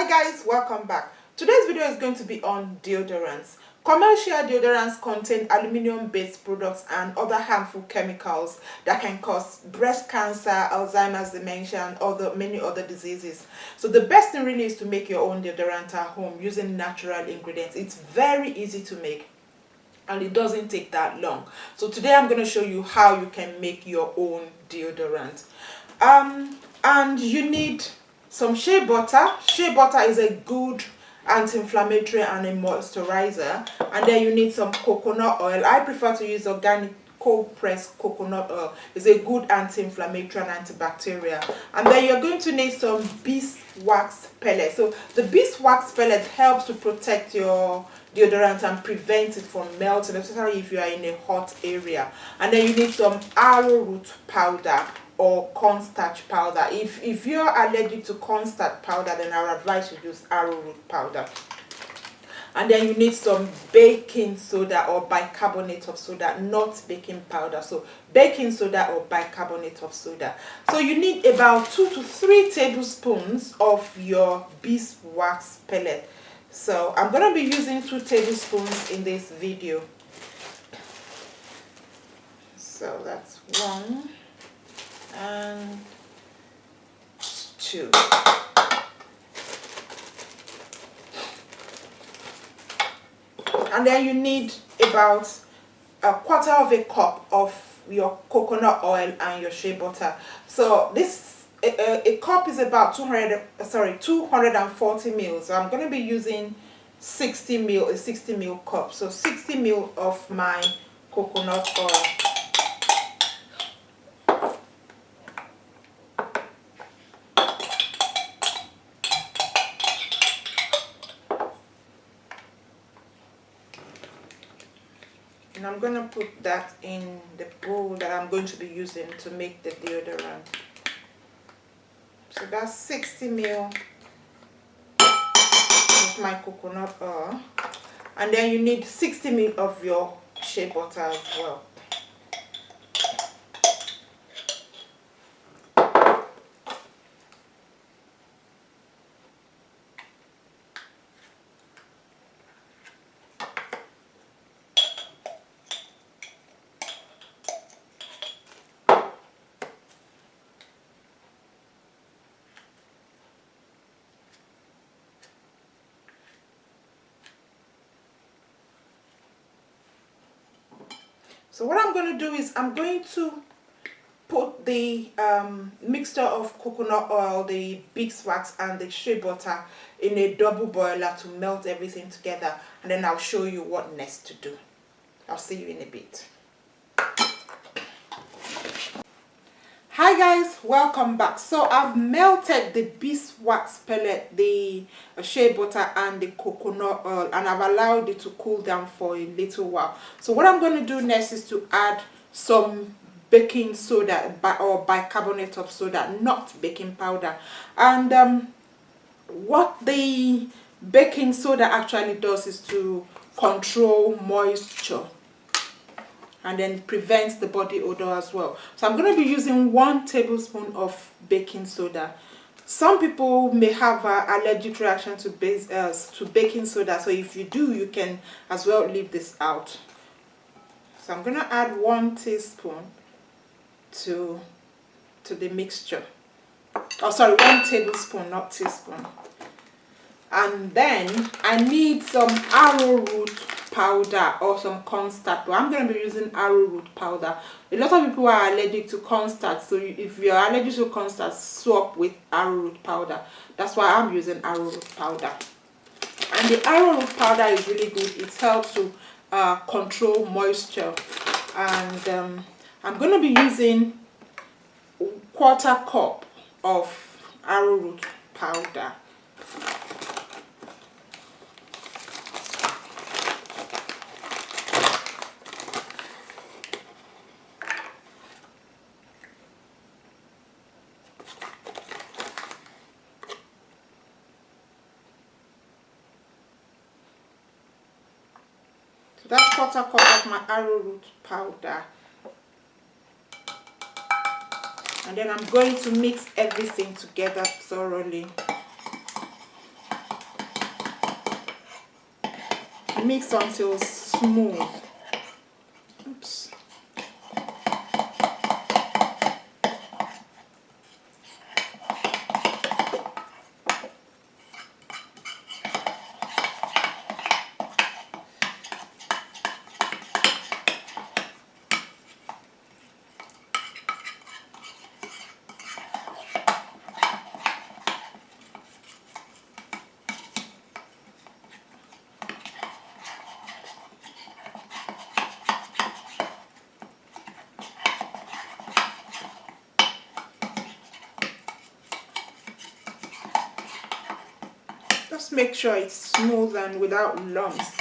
Hi guys, welcome back. Today's video is going to be on deodorants. Commercial deodorants contain aluminium based products and other harmful chemicals that can cause breast cancer, Alzheimer's, dementia and many other diseases. So the best thing really is to make your own deodorant at home using natural ingredients. It's very easy to make and it doesn't take that long. So today I'm going to show you how you can make your own deodorant. And you need some shea butter. Shea butter is a good anti-inflammatory and a moisturizer. And then you need some coconut oil. I prefer to use organic cold pressed coconut oil. It's a good anti-inflammatory and antibacterial. And then you're going to need some beeswax pellets. So the beeswax pellet helps to protect your deodorant and prevent it from melting, especially if you are in a hot area. And then you need some arrowroot powder or cornstarch powder. If you're allergic to cornstarch powder, then I would advise you use arrowroot powder. And then you need some baking soda or bicarbonate of soda, not baking powder. So baking soda or bicarbonate of soda. So you need about 2 to 3 tablespoons of your beeswax pellet. So I'm going to be using 2 tablespoons in this video. So that's 1 and 2. And then you need about 1/4 cup of your coconut oil and your shea butter. So this a cup is about 240 ml. So I'm going to be using 60 ml, a 60 ml cup. So 60 ml of my coconut oil. And I'm going to put that in the bowl that I'm going to be using to make the deodorant. So that's 60 ml of my coconut oil. And then you need 60 ml of your shea butter as well. So what I'm going to do is I'm going to put the mixture of coconut oil, the beeswax and the shea butter in a double boiler to melt everything together, and then I'll show you what next to do. I'll see you in a bit. Hi guys, welcome back. So I've melted the beeswax pellet, the shea butter and the coconut oil, and I've allowed it to cool down for a little while. So what I'm going to do next is to add some baking soda or bicarbonate of soda, not baking powder. And what the baking soda actually does is to control moisture, and then it prevents the body odor as well. So I'm going to be using 1 tablespoon of baking soda. Some people may have an allergic reaction to baking soda, so if you do, you can as well leave this out. So I'm going to add 1 teaspoon to the mixture. Oh sorry, 1 tablespoon, not teaspoon. And then I need some arrowroot powder or some cornstarch. But I'm going to be using arrowroot powder. A lot of people are allergic to cornstarch, so if you're allergic to cornstarch, swap with arrowroot powder. That's why I'm using arrowroot powder. And the arrowroot powder is really good. It helps to control moisture. And I'm going to be using 1/4 cup of arrowroot powder. That's 1/4 cup of my arrowroot powder. And then I'm going to mix everything together thoroughly. mix until smooth. Oops. Just make sure it's smooth and without lumps.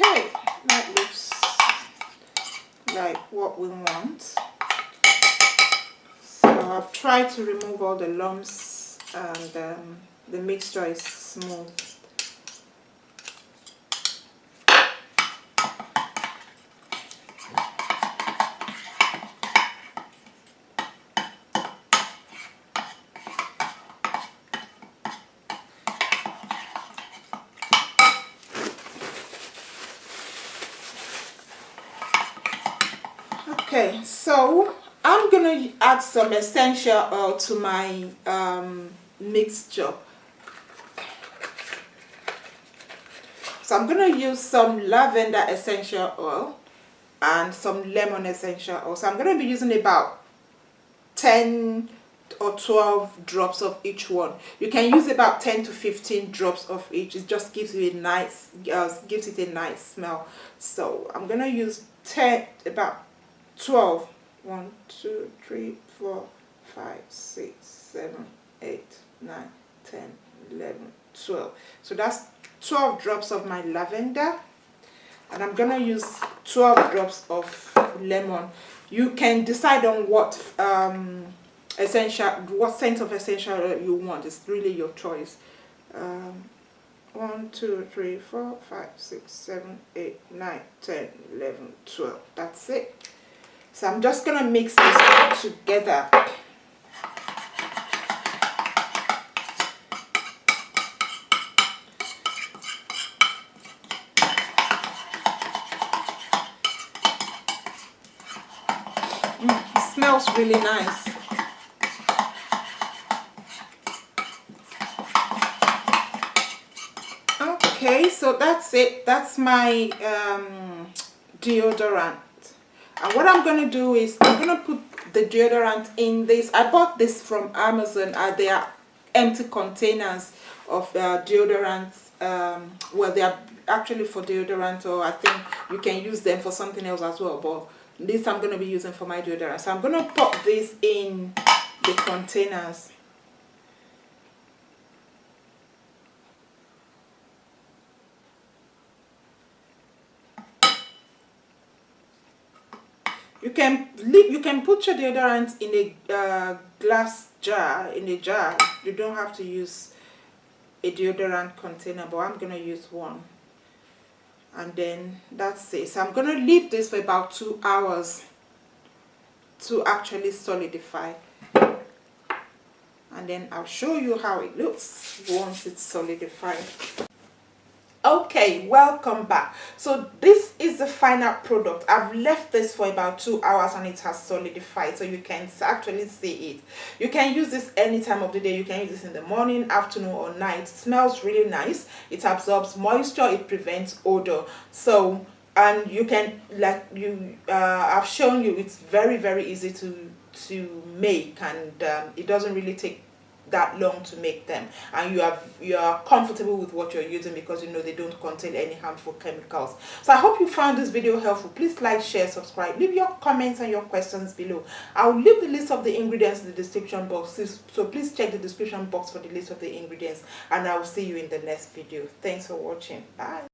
Okay, that looks like what we want. So I've tried to remove all the lumps and the mixture is smooth. Okay, so I'm gonna add some essential oil to my mixture. So I'm gonna use some lavender essential oil and some lemon essential oil. So I'm gonna be using about 10 or 12 drops of each one. You can use about 10 to 15 drops of each. It just gives you a nice gives it a nice smell. So I'm gonna use about 12. 1, 2, 3, 4, 5, 6, 7, 8, 9, 10, 11, 12. So that's 12 drops of my lavender, and I'm gonna use 12 drops of lemon. You can decide on what scent of essential oil you want. It's really your choice. 1, 2, 3, 4, 5, 6, 7, 8, 9, 10, 11, 12. That's it. So I'm just gonna mix this all together. It smells really nice. Okay, so that's it. That's my deodorant. And what I'm going to do is I'm going to put the deodorant in this. I bought this from Amazon. They are empty containers of deodorants. Well, they are actually for deodorant, or I think you can use them for something else as well. But this I'm going to be using for my deodorant. So I'm going to pop this in the containers. You can put your deodorant in a glass jar, in a jar. You don't have to use a deodorant container, but I'm gonna use one. And then that's it. So I'm gonna leave this for about 2 hours to actually solidify. And then I'll show you how it looks once it's solidified. Okay, welcome back. So this is the final product. I've left this for about 2 hours and it has solidified, so you can actually see it. You can use this any time of the day. You can use this in the morning, afternoon, or night. It smells really nice. It absorbs moisture. It prevents odor. So and you can, like I've shown you, it's very easy to make, and it doesn't really take that long to make them, and you are comfortable with what you're using because you know they don't contain any harmful chemicals. So I hope you found this video helpful. Please like, share, subscribe, leave your comments and your questions below. I'll leave the list of the ingredients in the description box, so please check the description box for the list of the ingredients, and I will see you in the next video. Thanks for watching. Bye.